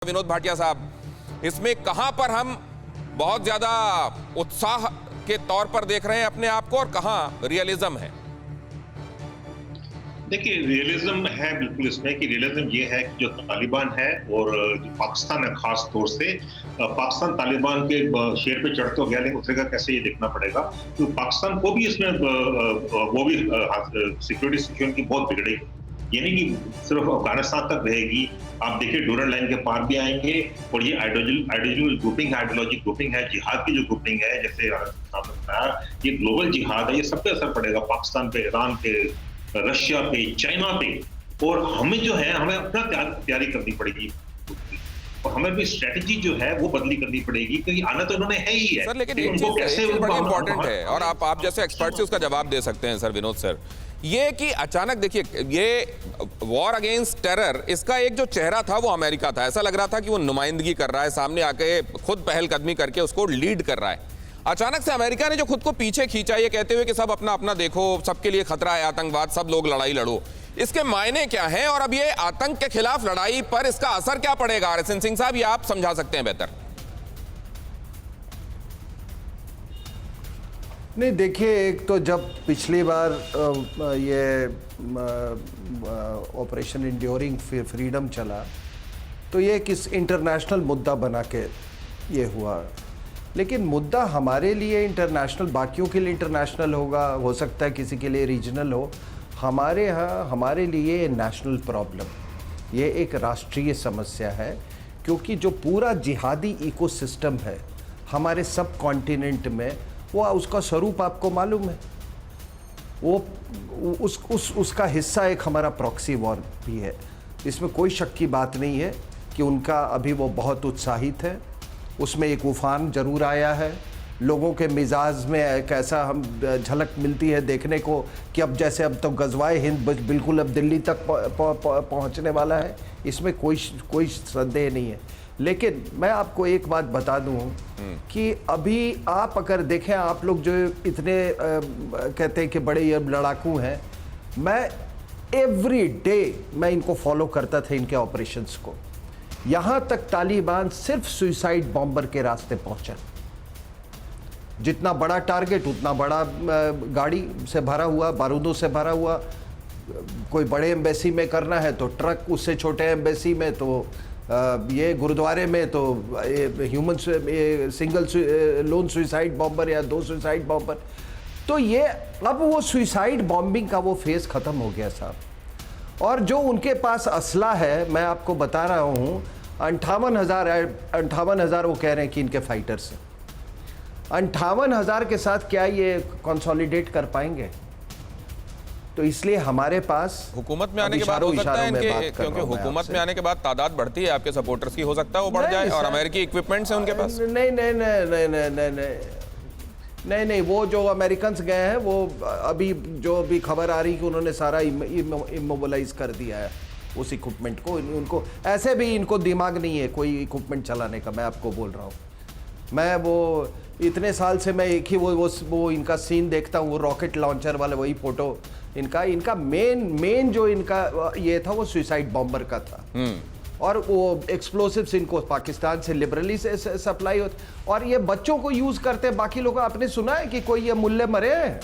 विनोद भाटिया साहब, इसमें कहां पर हम बहुत ज्यादा उत्साह के तौर पर देख रहे हैं अपने आप को और कहां रियलिज्म है? देखिए, रियलिज्म है बिल्कुल इसमें कि रियलिज्म ये है कि जो तालिबान है और जो पाकिस्तान है, खास तौर से पाकिस्तान तालिबान के शेर पे चढ़ तो गया, लेकिन उतरेगा कैसे ये देखना पड़ेगा। तो पाकिस्तान को भी इसमें वो भी सिक्योरिटी सिचुएशन की बहुत बिगड़ेगी। ये नहीं कि सिर्फ अफगानिस्तान तक रहेगी। आप देखिए डोरन लाइन के पार भी आएंगे और ये आइडियोलॉजी ग्रुपिंग है, जिहाद की जो ग्रुपिंग है, जैसे आपने बताया, ये ग्लोबल जिहाद है, ये सब पे असर पड़ेगा, पाकिस्तान पे, ईरान पे, रशिया पे, चाइना पे। और हमें जो है, हमें अपना तैयारी करनी पड़ेगी और हमें भी स्ट्रेटेजी जो है वो बदली करनी पड़ेगी, क्योंकि आना तो उन्होंने है ही है सर। लेकिन एक चीज बड़ी इंपॉर्टेंट है और आप जैसे एक्सपर्ट से उसका जवाब दे सकते हैं सर विनोद सर, ये कि अचानक देखिए, ये वॉर अगेंस्ट टेरर, इसका एक जो चेहरा था वो अमेरिका था। ऐसा लग रहा था कि वो नुमाइंदगी कर रहा है, सामने आके खुद पहलकदमी करके उसको लीड कर रहा है। अचानक से अमेरिका ने जो खुद को पीछे खींचा, ये कहते हुए कि सब अपना अपना देखो, सबके लिए खतरा है आतंकवाद, सब लोग लड़ाई लड़ो, इसके मायने क्या हैं और अब ये आतंक के खिलाफ लड़ाई पर इसका असर क्या पड़ेगा? आरएसएन सिंह साहब, ये आप समझा सकते हैं बेहतर। नहीं, देखिए, एक तो जब पिछली बार ये ऑपरेशन इंड्योरिंग फ्रीडम चला तो ये किस इंटरनेशनल मुद्दा बना के ये हुआ, लेकिन मुद्दा हमारे लिए इंटरनेशनल, बाकियों के लिए इंटरनेशनल होगा, हो सकता है किसी के लिए रीजनल हो। हमारे यहाँ, हमारे लिए नेशनल प्रॉब्लम, ये एक राष्ट्रीय समस्या है, क्योंकि जो पूरा जिहादी इकोसिस्टम है हमारे सब कॉन्टिनेंट में, वो उसका स्वरूप आपको मालूम है। वो उसका हिस्सा एक हमारा प्रॉक्सी वॉर भी है। इसमें कोई शक की बात नहीं है कि उनका अभी वो बहुत उत्साहित है। उसमें एक उफान जरूर आया है, लोगों के मिजाज में एक ऐसा हम झलक मिलती है देखने को कि अब जैसे अब तो गजवाए हिंद बिल्कुल अब दिल्ली तक पहुंचने वाला है। इसमें कोई संदेह नहीं है। लेकिन मैं आपको एक बात बता दूं कि अभी आप अगर देखें, आप लोग जो इतने कहते हैं कि बड़े ये लड़ाकू हैं, मैं एवरी डे मैं इनको फॉलो करता था, इनके ऑपरेशंस को। यहाँ तक तालिबान सिर्फ सुसाइड बॉम्बर के रास्ते पहुंचा। जितना बड़ा टारगेट उतना बड़ा गाड़ी से भरा हुआ, बारूदों से भरा हुआ। कोई बड़े एम्बेसी में करना है तो ट्रक, उससे छोटे एम्बेसी में तो ये गुरुद्वारे में तो human single loan suicide bomber या 2 सुसाइड बॉम्बर। तो ये अब वो सुसाइड बॉम्बिंग का वो फेज खत्म हो गया साहब। और जो उनके पास असला है, मैं आपको बता रहा हूँ, 58,000 वो कह रहे हैं कि इनके फाइटर्स हैं। 58,000 के साथ क्या ये कंसोलिडेट कर पाएंगे? तो इसलिए हमारे पास हुकूमत में आने के बाद हो सकता है इनके, क्योंकि हुकूमत में आने के बाद तादाद बढ़ती है आपके सपोर्टर्स की, हो सकता है वो बढ़ जाए और अमेरिकी इक्विपमेंट्स हैं उनके पास। नहीं, वो जो अमेरिकन गए हैं वो अभी जो भी खबर आ रही कि उन्होंने सारा इमोबिलाइज कर दिया है उस इक्विपमेंट को। उनको ऐसे भी इनको दिमाग नहीं है कोई इक्विपमेंट चलाने का, मैं आपको बोल रहा हूँ। मैं वो इतने साल से मैं एक ही वो इनका सीन देखता हूँ, वो रॉकेट लॉन्चर वाला वही फोटो इनका मेन जो इनका ये था वो सुसाइड बॉम्बर का था। और वो एक्सप्लोसिव्स इनको पाकिस्तान से लिबरली से सप्लाई होते, और ये बच्चों को यूज करते। बाकी लोग आपने सुना है कि कोई ये मुल्ले मरे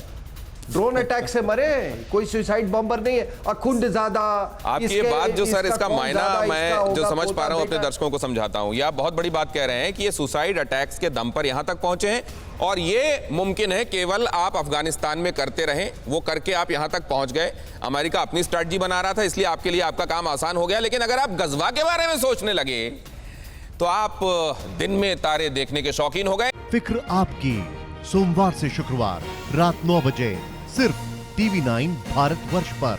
ड्रोन अटैक से मरे? कोई सुसाइड बॉम्बर नहीं है। अखुंड ज़्यादा आपकी ये बात जो सर, इसका मायना मैं जो समझ पा रहा हूं अपने दर्शकों को समझाता हूं। ये आप बहुत बड़ी बात कह रहे हैं कि ये सुसाइड अटैक्स के दम पर यहां तक पहुंचे हैं और ये मुमकिन है केवल आप अफगानिस्तान में करते रहें, वो करके आप यहां तक पहुंच गए। अमेरिका अपनी स्ट्रैटेजी बना रहा था, इसलिए आपके लिए आपका काम आसान हो गया। लेकिन अगर आप गजवा के बारे में सोचने लगे तो आप दिन में तारे देखने के शौकीन हो गए। फिक्र आपकी, सोमवार से शुक्रवार रात 9 बजे सिर्फ TV9 भारतवर्ष पर।